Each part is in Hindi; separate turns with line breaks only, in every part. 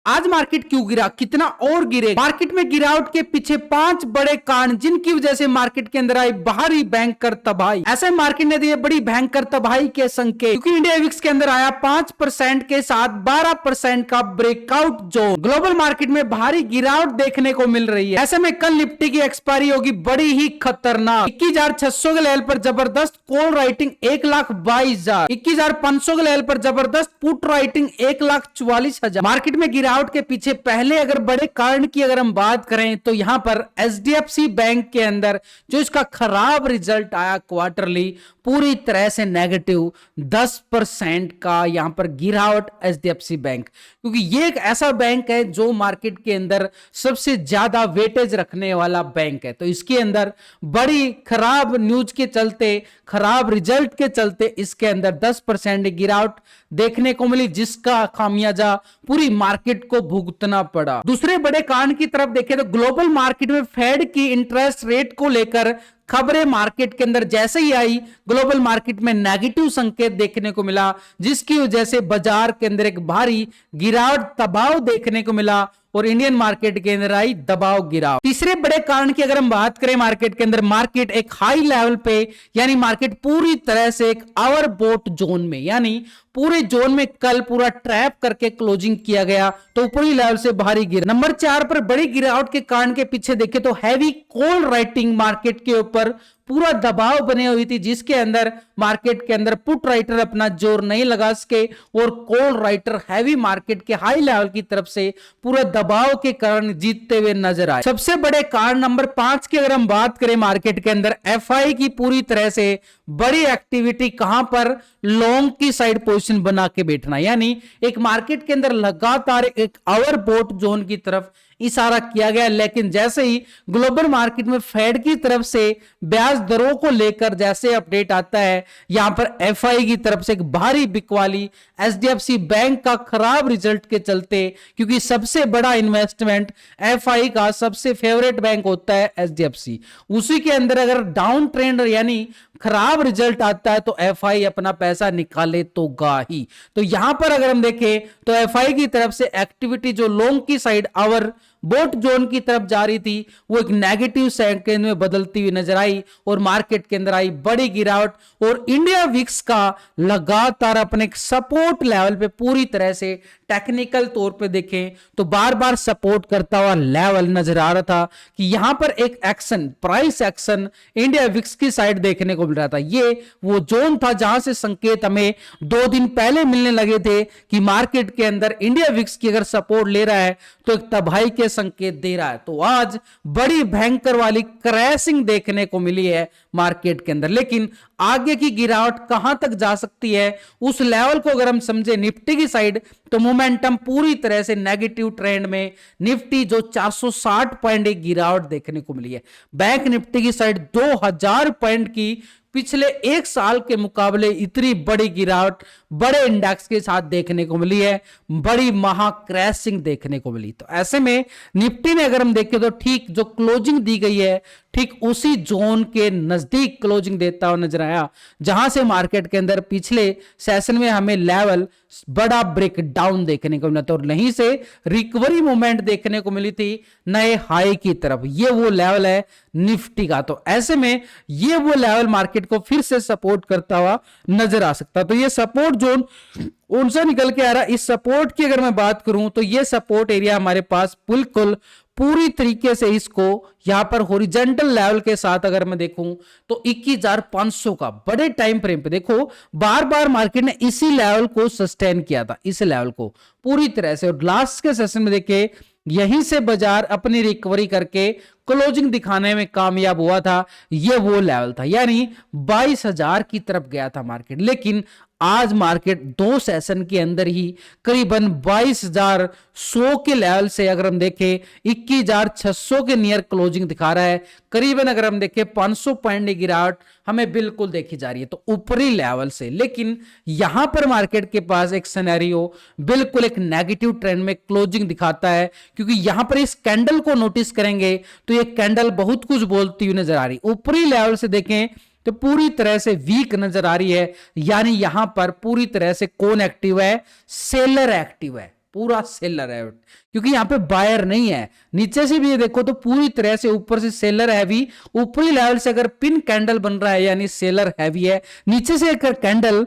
आज मार्केट क्यों गिरा, कितना और गिरे। मार्केट में गिरावट के पीछे 5 बड़े कारण जिनकी वजह से मार्केट के अंदर आई बाहरी भयंकर तबाही। ऐसे मार्केट ने दिए बड़ी भयंकर तबाही के संकेत, क्योंकि इंडिया विक्स के अंदर आया 5% के साथ 12% का ब्रेकआउट जोन। ग्लोबल मार्केट में भारी गिरावट देखने को मिल रही है। ऐसे में कल निफ्टी की एक्सपायरी होगी बड़ी ही खतरनाक। 21,600 के लेवल पर जबरदस्त कॉल राइटिंग 1,22,000, 21,500 के लेवल पर जबरदस्त पुट राइटिंग 1,44,000। मार्केट में गिरावट के पीछे पहले अगर बड़े कारण की अगर हम बात करें तो यहां पर एचडीएफसी बैंक के अंदर जो इसका खराब रिजल्ट आया क्वार्टरली, पूरी तरह से नेगेटिव 10% का यहां पर गिरावट एचडीएफसी बैंक, क्योंकि ये एक ऐसा बैंक है जो मार्केट के अंदर सबसे ज्यादा वेटेज रखने वाला बैंक है। तो इसके अंदर बड़ी खराब न्यूज के चलते, खराब रिजल्ट के चलते इसके अंदर 10% गिरावट देखने को मिली, जिसका खामियाजा पूरी मार्केट को भुगतना पड़ा। दूसरे बड़े कारण की तरफ देखें तो ग्लोबल मार्केट में फेड की इंटरेस्ट रेट को लेकर खबरें मार्केट के अंदर जैसे ही आई, ग्लोबल मार्केट में नेगेटिव संकेत देखने को मिला, जिसकी वजह से बाजार के अंदर एक भारी गिरावट दबाव देखने को मिला और इंडियन मार्केट के अंदर आई दबाव गिराव। तीसरे बड़े कारण की अगर हम बात करें मार्केट के अंदर, मार्केट एक हाई लेवल पे, यानी मार्केट पूरी तरह से एक ओवरबॉट जोन में, यानी पूरे जोन में कल पूरा ट्रैप करके क्लोजिंग किया गया, तो ऊपरी लेवल से भारी गिर। नंबर 4 पर बड़ी गिरावट के कारण के पीछे देखें तो हैवी कॉल राइटिंग मार्केट के ऊपर पूरा दबाव बने हुई थी, जिसके अंदर मार्केट के अंदर पुट राइटर अपना जोर नहीं लगा सके और कॉल राइटर हैवी मार्केट के हाई लेवल की तरफ से पूरा दबाव के कारण जीतते हुए नजर आए। सबसे बड़े कारण नंबर 5 की अगर हम बात करें मार्केट के अंदर, एफआई की पूरी तरह से बड़ी एक्टिविटी, कहां पर लॉन्ग की साइड पोजीशन बना के बैठना, यानी एक मार्केट के अंदर लगातार एक ओवरबॉट जोन की तरफ इशारा किया गया। लेकिन जैसे ही ग्लोबल मार्केट में फेड की तरफ से ब्याज दरों को लेकर जैसे अपडेट आता है, यहां पर एफआई की तरफ से एक भारी बिकवाली एचडीएफसी बैंक का खराब रिजल्ट के चलते, क्योंकि सबसे बड़ा इन्वेस्टमेंट एफआई का सबसे फेवरेट बैंक होता है एचडीएफसी, उसी के अंदर अगर डाउन ट्रेंड यानी खराब रिजल्ट आता है तो एफआई अपना पैसा निकाले तो गा ही। तो यहां पर अगर हम देखें तो एफआई की तरफ से एक्टिविटी जो लॉन्ग की साइड आवर बोट जोन की तरफ जा रही थी, वो एक नेगेटिव सेकंड में बदलती हुई नजर आई और मार्केट के अंदर आई बड़ी गिरावट। और इंडिया विक्स का लगातार अपने सपोर्ट लेवल पे पूरी तरह से टेक्निकल तौर पे देखें तो बार बार सपोर्ट करता हुआ लेवल नजर आ रहा था कि यहां पर एक action, price action India VIX की साइड देखने को मिल रहा था। ये वो जोन था जहां से संकेत हमें 2 दिन पहले मिलने लगे थे कि मार्केट के अंदर इंडिया विक्स की अगर सपोर्ट ले रहा है तो एक तबाही के संकेत दे रहा है। तो आज बड़ी भयंकर वाली क्रैशिंग देखने को मिली है मार्केट के अंदर। लेकिन आगे की गिरावट कहां तक जा सकती है उस लेवल को अगर हम समझे निफ्टी की साइड, तो मोमेंटम पूरी तरह से नेगेटिव ट्रेंड में, निफ्टी जो 460 पॉइंट एक गिरावट देखने को मिली है। बैंक निफ्टी की साइड 2000 पॉइंट की पिछले 1 साल के मुकाबले इतनी बड़ी गिरावट बड़े इंडेक्स के साथ देखने को मिली है, बड़ी महा क्रैशिंग देखने को मिली। तो ऐसे में निफ्टी में अगर हम देखें तो ठीक जो क्लोजिंग दी गई है, ठीक उसी जोन के नजदीक क्लोजिंग देता हुआ नजर आया, जहां से मार्केट के अंदर पिछले सेशन में हमें लेवल बड़ा ब्रेक डाउन देखने को मिला था और नहीं से रिकवरी मूवमेंट देखने को मिली थी नए हाई की तरफ। ये वो लेवल है निफ्टी का। तो ऐसे में ये वो लेवल मार्केट को फिर से सपोर्ट करता हुआ नजर आ सकता। तो ये सपोर्ट जोन उनसे निकल के आ रहा। इस सपोर्ट की अगर मैं बात करूं तो ये सपोर्ट एरिया हमारे पास बिल्कुल पूरी तरीके से इसको यहां पर हॉरिजॉन्टल लेवल के साथ अगर मैं देखूं तो 21,500 का बड़े टाइम फ्रेम पे देखो बार बार मार्केट ने इसी लेवल को सस्टेन किया था, इस लेवल को पूरी तरह से। और लास्ट के सेशन में देखे यहीं से बाजार अपनी रिकवरी करके क्लोजिंग दिखाने में कामयाब हुआ था। ये वो लेवल था, यानी 22,000 की तरफ गया था मार्केट। लेकिन आज मार्केट 2 सेशन के अंदर ही करीबन 22,100 के लेवल से अगर हम देखें 21,600 के नियर क्लोजिंग दिखा रहा है। करीबन अगर हम देखें 500 पॉइंट की गिरावट हमें बिल्कुल देखी जा रही है, तो ऊपरी लेवल से। लेकिन यहां पर मार्केट के पास एक सिनेरियो बिल्कुल एक नेगेटिव ट्रेंड में क्लोजिंग दिखाता है, क्योंकि यहां पर इस कैंडल को नोटिस करेंगे तो ये कैंडल बहुत कुछ बोलती हुई नजर आ रही। ऊपरी लेवल से देखें तो पूरी तरह से वीक नजर आ रही है, यानी यहां पर पूरी तरह से कौन एक्टिव है, सेलर एक्टिव है। पूरा सेलर है, क्योंकि यहाँ पे बायर नहीं है। नीचे से भी ये देखो तो पूरी तरह से ऊपर से सेलर हैवी, ऊपरी लेवल से अगर पिन कैंडल बन रहा है यानी सेलर हैवी है। नीचे से अगर कैंडल,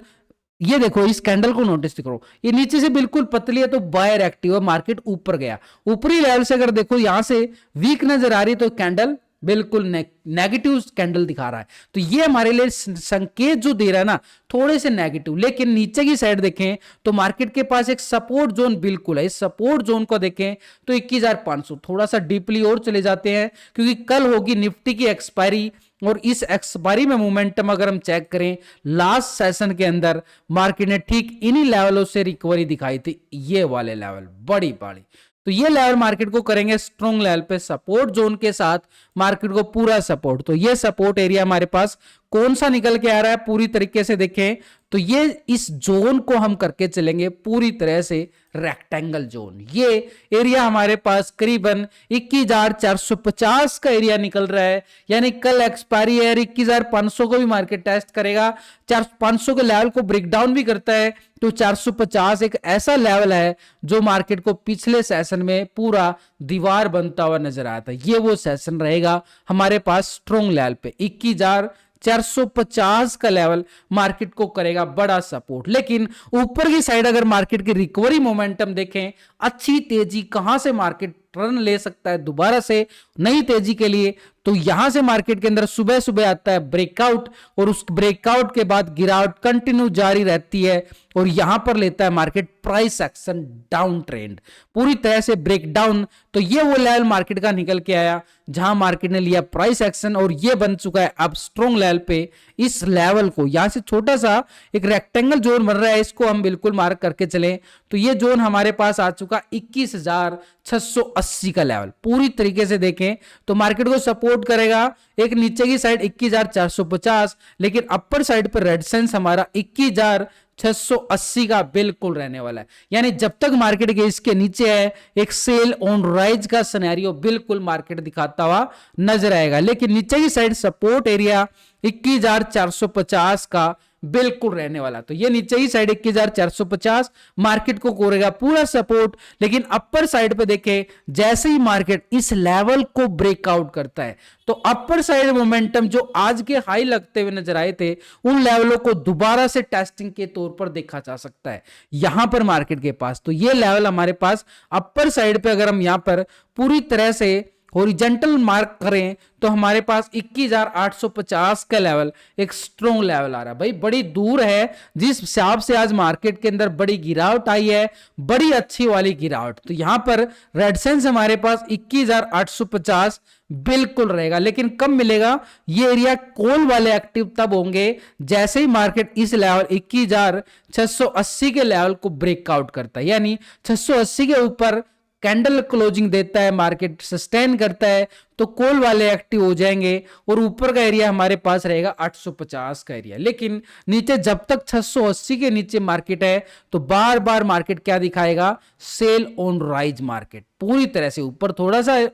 ये देखो इस कैंडल को नोटिस करो, ये नीचे से बिल्कुल पतली है तो बायर एक्टिव है, मार्केट ऊपर गया। ऊपरी लेवल से अगर देखो यहां से वीक नजर आ रही है तो कैंडल बिल्कुल नेगेटिव कैंडल दिखा रहा है, तो ये हमारे लिए संकेत जो दे रहा है ना थोड़े से नेगेटिव। लेकिन नीचे की साइड देखें तो मार्केट के पास एक सपोर्ट जोन बिल्कुल है। इस सपोर्ट जोन को देखें तो 21,500, थोड़ा सा डीपली और चले जाते हैं क्योंकि कल होगी निफ्टी की एक्सपायरी, और इस एक्सपायरी में मोमेंटम अगर हम चेक करें लास्ट सेशन के अंदर मार्केट ने ठीक इन्हीं लेवलों से रिकवरी दिखाई थी, ये वाले लेवल बड़ी बड़ी। तो ये लेवल मार्केट को करेंगे स्ट्रॉन्ग लेवल पे सपोर्ट जोन के साथ, मार्केट को पूरा सपोर्ट। तो ये सपोर्ट एरिया हमारे पास कौन सा निकल के आ रहा है पूरी तरीके से देखें तो ये इस जोन को हम करके चलेंगे पूरी तरह से रेक्टेंगल जोन। ये एरिया हमारे पास करीबन 21,450 का एरिया निकल रहा है, यानी कल एक्सपायरी है, 21,500 को भी मार्केट टेस्ट करेगा, 500 के लेवल को ब्रेक डाउन भी करता है तो 450 एक ऐसा लेवल है जो मार्केट को पिछले सेशन में पूरा दीवार बनता हुआ नजर आता है। ये वो सेशन रहेगा हमारे पास स्ट्रॉन्ग लेवल पे, 21,450 का लेवल मार्केट को करेगा बड़ा सपोर्ट। लेकिन ऊपर की साइड अगर मार्केट की रिकवरी मोमेंटम देखें, अच्छी तेजी कहां से मार्केट टर्न ले सकता है दोबारा से नई तेजी के लिए, तो यहां से मार्केट के अंदर सुबह सुबह आता है ब्रेकआउट, और उस ब्रेकआउट के बाद गिरावट कंटिन्यू जारी रहती है और यहां पर लेता है market price action down trend, पूरी तरह से ब्रेक डाउन। तो ये वो लेवल मार्केट का निकल के आया जहां मार्केट ने लिया प्राइस एक्शन, और ये बन चुका है अब स्ट्रॉन्ग लेवल पे। इस लेवल को यहां से छोटा सा एक रेक्टेंगल जोन बन रहा है, इसको हम बिल्कुल मार्क करके चलें तो ये जोन हमारे पास आ चुका 21,680 का लेवल। पूरी तरीके से देखें तो मार्केट को सपोर्ट करेगा एक नीचे की साइड 21,450, लेकिन अपर साइड पर रेड सेंस हमारा 21,680 का बिल्कुल रहने वाला है। यानी जब तक मार्केट के इसके नीचे है एक सेल ऑन राइज का सिनेरियो बिल्कुल मार्केट दिखाता हुआ नजर आएगा, लेकिन नीचे की साइड सपोर्ट एरिया 21,450 का बिल्कुल रहने वाला। तो ये नीचे ही साइड 21,450 मार्केट को करेगा पूरा सपोर्ट। लेकिन अपर साइड पे देखें जैसे ही मार्केट इस लेवल को ब्रेकआउट करता है तो अपर साइड मोमेंटम जो आज के हाई लगते हुए नजर आए थे उन लेवलों को दोबारा से टेस्टिंग के तौर पर देखा जा सकता है यहां पर मार्केट के पास। तो ये लेवल हमारे पास अपर साइड पे अगर हम यहां पर पूरी तरह से हॉरिजॉन्टल मार्क करें तो हमारे पास 21,850 का लेवल एक स्ट्रॉन्ग लेवल आ रहा है। भाई बड़ी दूर है जिस हिसाब से आज मार्केट के अंदर बड़ी गिरावट आई है, बड़ी अच्छी वाली गिरावट। तो यहां पर रेड सेंस हमारे पास 21,850 बिल्कुल रहेगा, लेकिन कब मिलेगा ये एरिया? कॉल वाले एक्टिव तब होंगे जैसे ही मार्केट इस लेवल 21,680 के लेवल को ब्रेकआउट करता है, यानी 680 के ऊपर कैंडल क्लोजिंग देता है, मार्केट सस्टेन करता है तो कॉल वाले एक्टिव हो जाएंगे और ऊपर का एरिया हमारे पास रहेगा 850 का एरिया। लेकिन नीचे जब तक 680 के नीचे मार्केट है तो बार बार मार्केट क्या दिखाएगा? सेल ऑन राइज मार्केट पूरी तरह से ऊपर थोड़ा सा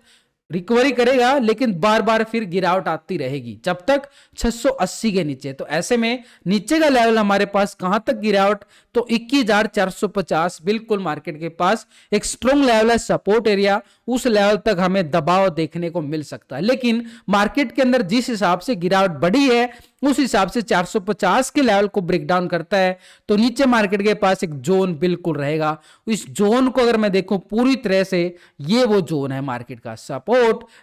रिकवरी करेगा लेकिन बार बार फिर गिरावट आती रहेगी जब तक 680 के नीचे। तो ऐसे में नीचे का लेवल हमारे पास कहां तक गिरावट? तो 21,450 बिल्कुल मार्केट के पास एक स्ट्रॉन्ग लेवल है, सपोर्ट एरिया, उस लेवल तक हमें दबाव देखने को मिल सकता है। लेकिन मार्केट के अंदर जिस हिसाब से गिरावट बढ़ी है उस हिसाब से 450 के लेवल को ब्रेक डाउन करता है तो नीचे मार्केट के पास एक जोन बिल्कुल रहेगा। इस जोन को अगर मैं देखूं पूरी तरह से ये वो जोन है मार्केट का सपोर्ट।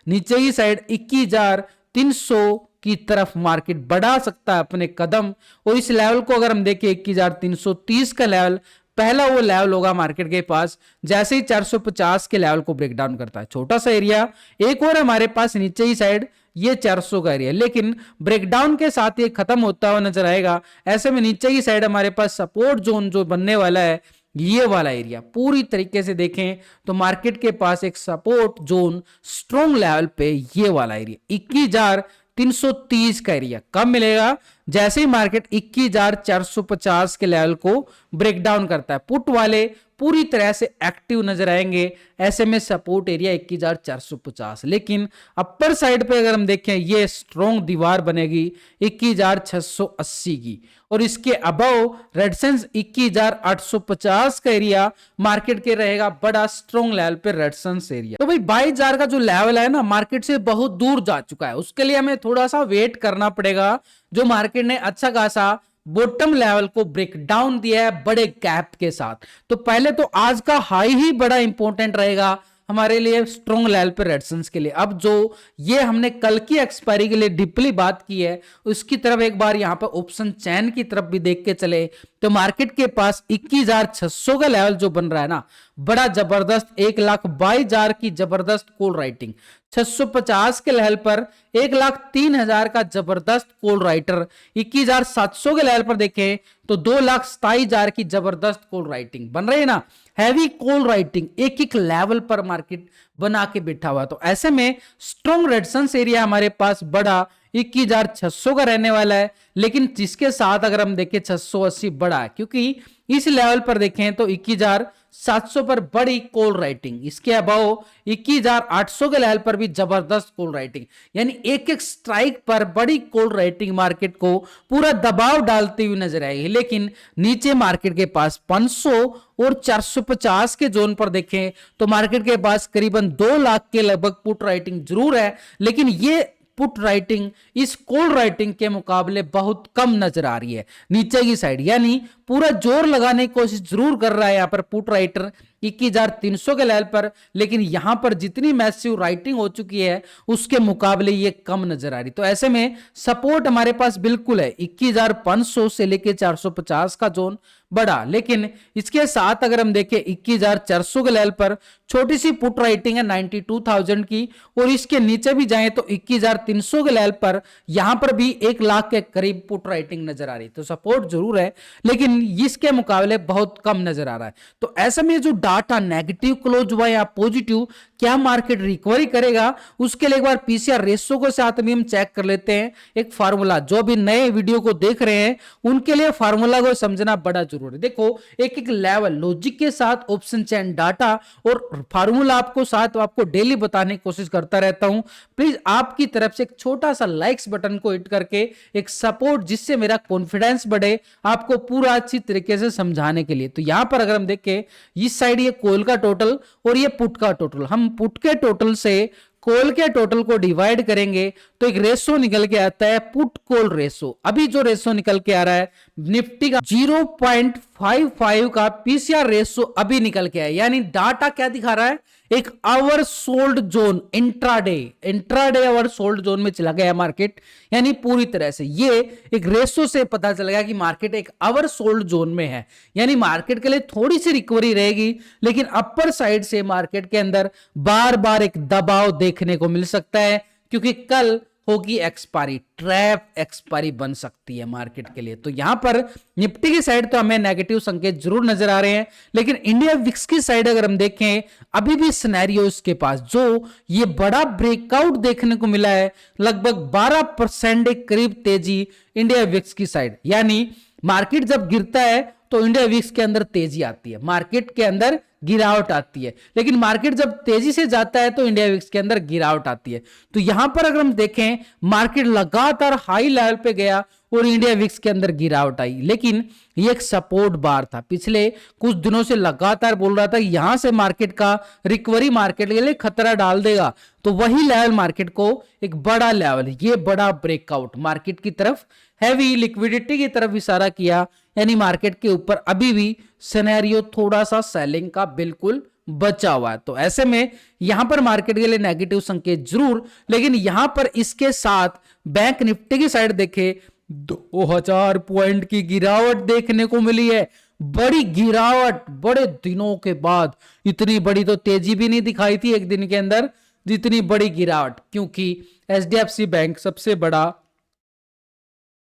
नीचे की साइड 21,300 की तरफ मार्केट बढ़ा सकता है अपने कदम, और इस लेवल को अगर हम देखें 21,330 का लेवल पहला वो लेवल होगा मार्केट के पास जैसे ही 450 के लेवल को ब्रेक डाउन करता है। छोटा सा एरिया एक और हमारे पास नीचे ही साइड ये 400 का एरिया, लेकिन ब्रेकडाउन के साथ ये खत्म होता हुआ नजर आएगा। ऐसे में नीचे की साइड हमारे पास सपोर्ट जोन जो बनने वाला है ये वाला एरिया पूरी तरीके से देखें तो मार्केट के पास एक सपोर्ट जोन स्ट्रॉन्ग लेवल पे ये वाला एरिया 21,330 का एरिया कब मिलेगा? जैसे ही मार्केट 21,450 के लेवल को ब्रेक डाउन करता है। पुट वाले पूरी तरह से एक्टिव नजर आएंगे। ऐसे में सपोर्ट एरिया 21,450, लेकिन अपर साइड पे अगर हम देखें ये स्ट्रॉन्ग दीवार बनेगी 21,680 की, और इसके अबव रेजिस्टेंस 21,850 का एरिया मार्केट के रहेगा बड़ा स्ट्रॉन्ग लेवल पे रेजिस्टेंस एरिया। तो भाई 22,000 का जो लेवल है ना मार्केट से बहुत दूर जा चुका है, उसके लिए हमें थोड़ा सा वेट करना पड़ेगा। जो मार्केट ने अच्छा खासा बॉटम लेवल को ब्रेक डाउन दिया है बड़े गैप के साथ, तो पहले तो आज का हाई ही बड़ा इंपॉर्टेंट रहेगा हमारे लिए स्ट्रॉन्ग लेवल पे रेजिस्टेंस के लिए। अब जो ये हमने कल की एक्सपायरी के लिए डीपली बात की है उसकी तरफ एक बार यहां पर ऑप्शन चैन की तरफ भी देख के चले तो मार्केट के पास 21,600 का लेवल जो बन रहा है ना बड़ा जबरदस्त, 1,22,000 की जबरदस्त कॉल राइटिंग, 650 के लेवल पर 1,03,000 का जबरदस्त कॉल राइटर, 21,700 के लेवल पर देखें तो 2,27,000 की जबरदस्त कॉल राइटिंग बन रही है ना। हैवी कॉल राइटिंग एक एक लेवल पर मार्केट बना के बैठा हुआ, तो ऐसे में स्ट्रॉन्ग रेजिस्टेंस एरिया हमारे पास बड़ा 21,600 का रहने वाला है। लेकिन जिसके साथ अगर हम देखें 680 बड़ा है, क्योंकि इस लेवल पर देखें तो 21,700 पर बड़ी कॉल राइटिंग, इसके अबाव 21,800 के लेवल पर भी जबरदस्त कॉल राइटिंग, यानी एक एक स्ट्राइक पर बड़ी कॉल राइटिंग मार्केट को पूरा दबाव डालती हुई नजर आएगी। लेकिन नीचे मार्केट के पास 500 और 450 के जोन पर देखें तो मार्केट के पास करीबन 2 लाख के लगभग पुट राइटिंग जरूर है, लेकिन ये पुट राइटिंग इस कॉल राइटिंग के मुकाबले बहुत कम नजर आ रही है नीचे की साइड, यानी पूरा जोर लगाने की कोशिश जरूर कर रहा है यहां पर पुट राइटर 21,300 के लेवल पर, लेकिन यहां पर जितनी मैसिव राइटिंग हो चुकी है उसके मुकाबले ये कम नजर आ रही। तो ऐसे में सपोर्ट हमारे पास बिल्कुल है 21,500 से लेके 450 का जोन बड़ा, लेकिन इसके साथ अगर हम देखें 21,400 के लेवल पर छोटी सी पुट राइटिंग है 92,000 की, और इसके नीचे भी जाएं तो 21,300 के लेवल पर यहां पर भी 1 लाख के करीब पुट राइटिंग नजर आ रही। तो सपोर्ट जरूर है लेकिन इसके मुकाबले बहुत कम नजर आ रहा है। तो ऐसे में जो डाटा नेगेटिव क्लोज हुआ या पॉजिटिव, क्या मार्केट रिकवरी करेगा उसके लिए एक बार पीसीआर रेशो को साथ में हम चेक कर लेते हैं। एक फार्मूला जो भी नए वीडियो को देख रहे हैं उनके लिए फार्मूला को समझना बड़ा जरूरी है। देखो एक एक लेवल लॉजिक के साथ ऑप्शन चैन डाटा और फार्मूला आपको साथ आपको डेली बताने की कोशिश करता रहता हूं। प्लीज आपकी तरफ से एक छोटा सा लाइक्स बटन को हिट करके एक सपोर्ट, जिससे मेरा कॉन्फिडेंस बढ़े आपको पूरा अच्छी तरीके से समझाने के लिए। तो यहां पर अगर हम देखें इस साइड ये कॉल का टोटल और ये पुट का टोटल, हम पुट के टोटल से कॉल के टोटल को डिवाइड करेंगे तो एक रेशो निकल के आता है पुट कॉल रेशो। अभी जो रेशो निकल के आ रहा है निफ्टी का 0.55 का पीसीआर रेशो अभी निकल के आया, यानी डाटा क्या दिखा रहा है एक oversold zone, intraday oversold zone में चला गया मार्केट, यानी पूरी तरह से ये एक रेशो से पता चल गया कि मार्केट एक आवर सोल्ड जोन में है, यानी मार्केट के लिए थोड़ी सी रिकवरी रहेगी, लेकिन अपर साइड से मार्केट के अंदर बार बार एक दबाव देखने को मिल सकता है, क्योंकि कल होगी एक्सपायरी, ट्रैप एक्सपायरी बन सकती है मार्केट के लिए। तो यहां पर निफ्टी की साइड तो हमें नेगेटिव संकेत जरूर नजर आ रहे हैं, लेकिन इंडिया विक्स की साइड अगर हम देखें अभी भी सिनेरियो इसके पास जो ये बड़ा ब्रेकआउट देखने को मिला है, लगभग 12% के करीब तेजी इंडिया विक्स की साइड, यानी मार्केट जब गिरता है तो इंडिया विक्स के अंदर तेजी आती है, मार्केट के अंदर गिरावट आती है, लेकिन मार्केट जब तेजी से जाता है तो इंडिया विक्स के अंदर गिरावट आती है। तो यहां पर अगर हम देखें मार्केट लगातार हाई लेवल पे गया और इंडिया विक्स के अंदर गिरावट आई, लेकिन ये एक सपोर्ट बार था, पिछले कुछ दिनों से लगातार बोल रहा था यहां से मार्केट का रिकवरी मार्केट के लिए खतरा डाल देगा, तो वही लेवल मार्केट को एक बड़ा लेवल, ये बड़ा ब्रेकआउट मार्केट की तरफ हैवी लिक्विडिटी की तरफ इशारा किया, यानी मार्केट के ऊपर अभी भी सिनेरियो थोड़ा सा सेलिंग का बिल्कुल बचा हुआ है। तो ऐसे में यहां पर मार्केट के लिए नेगेटिव संकेत जरूर, लेकिन यहां पर इसके साथ बैंक निफ्टी की साइड देखे 2000 पॉइंट की गिरावट देखने को मिली है, बड़ी गिरावट, बड़े दिनों के बाद इतनी बड़ी तो तेजी भी नहीं दिखाई थी एक दिन के अंदर जितनी बड़ी गिरावट, क्योंकि एचडीएफसी बैंक सबसे बड़ा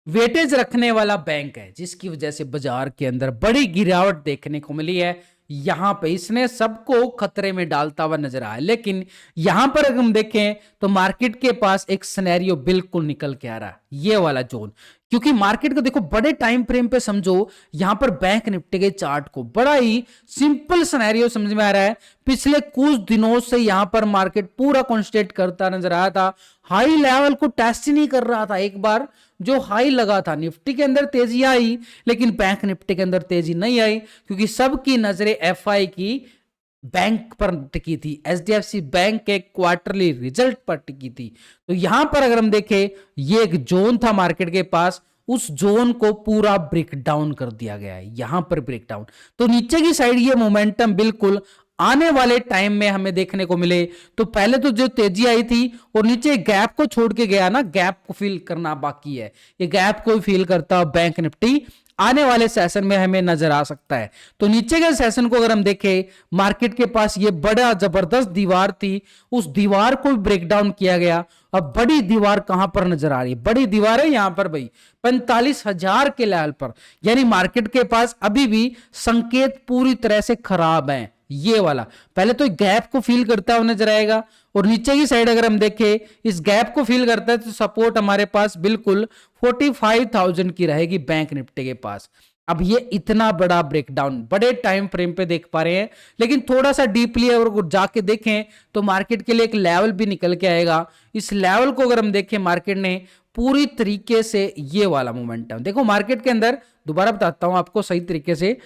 वेटेज रखने वाला बैंक है, जिसकी वजह से बाजार के अंदर बड़ी गिरावट देखने को मिली है। यहां पे इसने सबको खतरे में डालता हुआ नजर आया, लेकिन यहां पर अगर हम देखें तो मार्केट के पास एक सिनेरियो बिल्कुल निकल के आ रहा है, ये वाला जोन, क्योंकि मार्केट को देखो बड़े टाइम फ्रेम पे समझो, यहां पर बैंक निफ्टी के चार्ट को बड़ा ही सिंपल सिनेरियो समझ में आ रहा है। पिछले कुछ दिनों से यहां पर मार्केट पूरा कॉन्स्टेट करता नजर आया था, हाई लेवल को टेस्ट ही नहीं कर रहा था। एक बार जो हाई लगा था, निफ्टी के अंदर तेजी आई लेकिन बैंक निफ्टी के अंदर तेजी नहीं आई, क्योंकि सबकी नजरें एफआई की बैंक पर टिकी थी, एचडीएफसी बैंक के क्वार्टरली रिजल्ट पर टिकी थी। तो यहां पर अगर हम देखें, ये एक जोन था मार्केट के पास, उस जोन को पूरा ब्रेक डाउन कर दिया गया है, यहां पर ब्रेक डाउन। तो नीचे की साइड ये मोमेंटम बिल्कुल आने वाले टाइम में हमें देखने को मिले। तो पहले तो जो तेजी आई थी और नीचे गैप को छोड़ के गया ना, गैप को फिल करना बाकी है, ये गैप को फिल करता बैंक निफ्टी आने वाले सेशन में हमें नजर आ सकता है। तो नीचे के सेशन को अगर हम देखें, मार्केट के पास ये बड़ा जबरदस्त दीवार थी, उस दीवार को ब्रेक डाउन किया गया। अब बड़ी दीवार कहां पर नजर आ रही है? बड़ी दीवार है यहां पर भाई 45,000 के लेवल पर, यानी मार्केट के पास अभी भी संकेत पूरी तरह से खराब है। ये वाला पहले तो गैप को फील करता हुआ नजर आएगा, और नीचे की साइड अगर हम देखें, इस गैप को फील करता है तो सपोर्ट हमारे पास बिल्कुल 45,000 की रहेगी बैंक निफ्टी के पास। अब ये इतना बड़ा ब्रेकडाउन बड़े टाइम फ्रेम पे देख पा रहे हैं, लेकिन थोड़ा सा डीपली अगर जाके देखें तो मार्केट के लिए एक लेवल भी निकल के आएगा। इस लेवल को अगर हम देखें, मार्केट ने पूरी तरीके से ये वाला मोमेंटम देखो, मार्केट के अंदर दोबारा बताता हूं आपको सही तरीके से,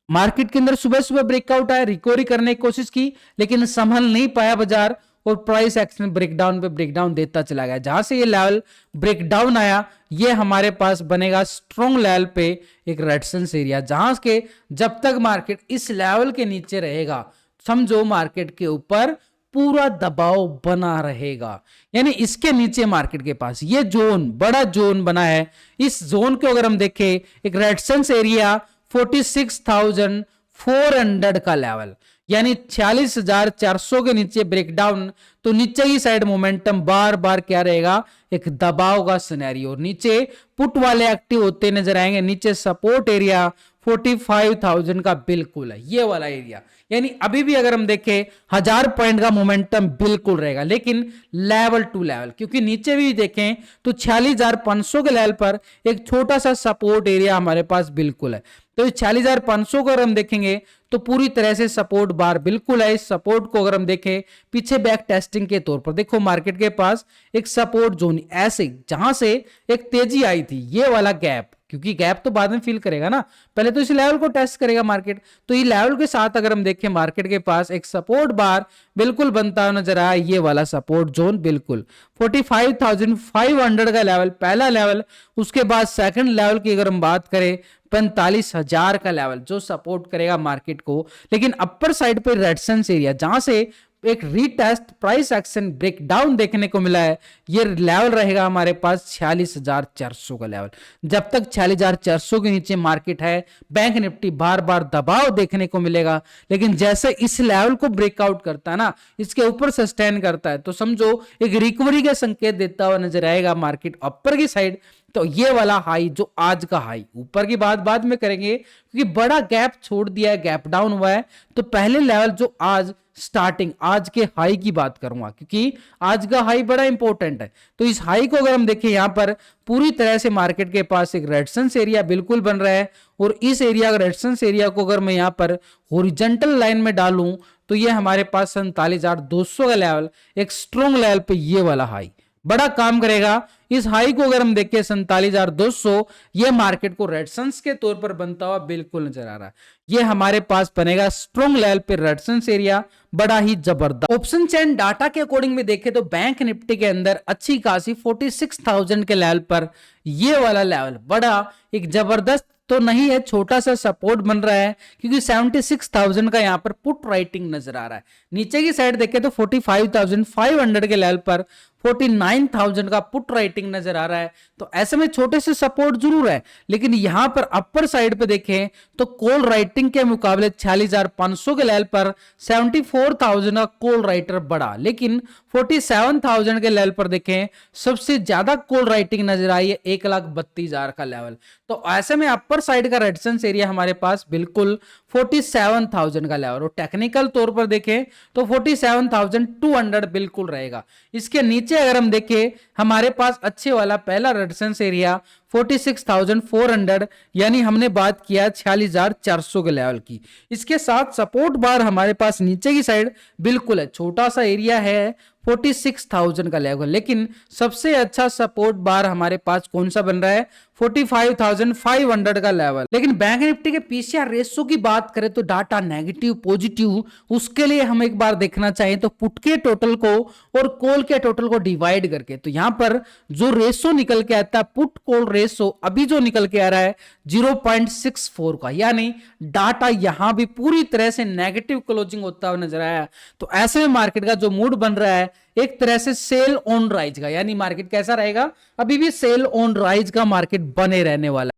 मार्केट के अंदर सुबह सुबह ब्रेकआउट आया, रिकवरी करने की कोशिश की लेकिन संभल नहीं पाया बाजार, और प्राइस एक्शन ब्रेकडाउन पे ब्रेकडाउन देता चला गया। जहां से ये लेवल ब्रेकडाउन आया, ये हमारे पास बनेगा स्ट्रॉन्ग लेवल पे एक रेजिस्टेंस एरिया, जहां के जब तक मार्केट इस लेवल के नीचे रहेगा, समझो मार्केट के ऊपर पूरा दबाव बना रहेगा। यानी इसके नीचे मार्केट के पास ये जोन, बड़ा जोन बना है। इस जोन को अगर हम देखें, एक रेजिस्टेंस एरिया 46,400 का लेवल, यानी 46,400 के नीचे ब्रेकडाउन, तो नीचे की साइड मोमेंटम बार बार क्या रहेगा? एक दबाव का सिनेरियो। नीचे पुट वाले एक्टिव होते नजर आएंगे। नीचे सपोर्ट एरिया 45,000 का बिल्कुल है, ये वाला एरिया। यानी अभी भी अगर हम देखें 1000 पॉइंट का मोमेंटम बिल्कुल रहेगा, लेकिन लेवल टू लेवल, क्योंकि नीचे भी देखें तो 46,500 के लेवल पर एक छोटा सा सपोर्ट एरिया हमारे पास बिल्कुल है। तो 46,500 को अगर हम देखेंगे तो पूरी तरह से सपोर्ट बार बिल्कुल है। इस सपोर्ट को अगर हम देखें पीछे बैक टेस्टिंग के तौर पर, देखो मार्केट के पास एक सपोर्ट जोन ऐसे, जहां से एक तेजी आई थी, ये वाला गैप, क्योंकि गैप तो बाद में फिल करेगा ना, पहले तो इस लेवल को टेस्ट करेगा मार्केट। तो ये लेवल के साथ अगर हम देखें, मार्केट के पास एक सपोर्ट बार बिल्कुल बनता हुआ नजर आया, ये वाला सपोर्ट जोन बिल्कुल 45,500 का लेवल पहला लेवल। उसके बाद सेकंड लेवल की अगर हम बात करें, 45,000 का लेवल जो सपोर्ट करेगा मार्केट को। लेकिन अपर साइड पे रेजिस्टेंस एरिया, जहां से एक रीटेस्ट प्राइस एक्शन ब्रेकडाउन देखने को मिला है, ये लेवल रहेगा हमारे पास 46,400 का लेवल। जब तक 46,400 के नीचे मार्केट है, बैंक निफ्टी बार बार दबाव देखने को मिलेगा। लेकिन जैसे इस लेवल को ब्रेकआउट करता है ना, इसके ऊपर सस्टेन करता है, तो समझो एक रिकवरी का संकेत देता हुआ नजर आएगा मार्केट अपर की साइड। तो ये वाला हाई, जो आज का हाई, ऊपर की बात बाद में करेंगे क्योंकि बड़ा गैप छोड़ दिया है, गैप डाउन हुआ है। तो पहले लेवल जो आज स्टार्टिंग आज के हाई की बात करूंगा, क्योंकि आज का हाई बड़ा इंपॉर्टेंट है। तो इस हाई को अगर हम देखें, यहां पर पूरी तरह से मार्केट के पास एक रेजिस्टेंस एरिया बिल्कुल बन रहा है, और इस एरिया रेजिस्टेंस एरिया को अगर मैं यहां पर हॉरिजॉन्टल लाइन में डालूं तो ये हमारे पास 47,200 का लेवल, एक स्ट्रॉन्ग लेवल पे ये वाला हाई बड़ा काम करेगा। इस हाई को अगर हम देखें 47,200, ये मार्केट को रेजिस्टेंस के तौर पर बनता हुआ बिल्कुल नजर आ रहा है। ये हमारे पास बनेगा स्ट्रॉन्ग लेवल पे रेजिस्टेंस एरिया, बड़ा ही जबरदस्त। ऑप्शन चेन डाटा के अकॉर्डिंग में देखें तो बैंक निफ्टी के अंदर अच्छी खासी 46,000 के लेवल पर ये वाला लेवल बड़ा एक जबरदस्त तो नहीं है, छोटा सा सपोर्ट बन रहा है, क्योंकि 76,000 का यहां पर पुट राइटिंग नजर आ रहा है। नीचे की साइड देखें तो 45,500 के लेवल पर 49,000 का पुट राइटिंग नजर आ रहा है। तो ऐसे में छोटे से सपोर्ट जरूर है, लेकिन यहां पर अपर साइड पे देखें तो कॉल राइटिंग के मुकाबले 46,500 के लेवल पर 74,000 का कॉल राइटर बढ़ा, लेकिन 47,000 के लेवल पर देखें सबसे ज्यादा कॉल राइटिंग नजर आई है 1,32,000 का लेवल। तो ऐसे में अपर साइड का रेजिस्टेंस एरिया हमारे पास बिल्कुल 47,000 का लेवल, और टेक्निकल तौर पर देखें तो 47,200 बिल्कुल रहेगा। इसके नीचे अगर हम देखें, हमारे पास अच्छे वाला पहला रेजिस्टेंस एरिया 46,400, यानी हमने बात किया 46,400 के लेवल की। इसके साथ सपोर्ट बार हमारे पास नीचे की साइड बिल्कुल है, छोटा सा एरिया है 46,000 का लेवल, लेकिन सबसे अच्छा सपोर्ट बार हमारे पास कौन सा बन रहा है 45,500 का लेवल। लेकिन बैंक निफ्टी के पीसीआर रेशो की बात करें तो डाटा नेगेटिव पॉजिटिव, उसके लिए हम एक बार देखना चाहें तो पुट के टोटल को और कॉल के टोटल को डिवाइड करके, तो यहां पर जो रेशो निकल के आता है पुट कॉल रेशो अभी जो निकल के आ रहा है 0.64 का, यानी डाटा यहां भी पूरी तरह से नेगेटिव क्लोजिंग होता हुआ नजर आया। तो ऐसे में मार्केट का जो मूड बन रहा है एक तरह से सेल ऑन राइज का, यानी मार्केट कैसा रहेगा, अभी भी सेल ऑन राइज का मार्केट बने रहने वाला।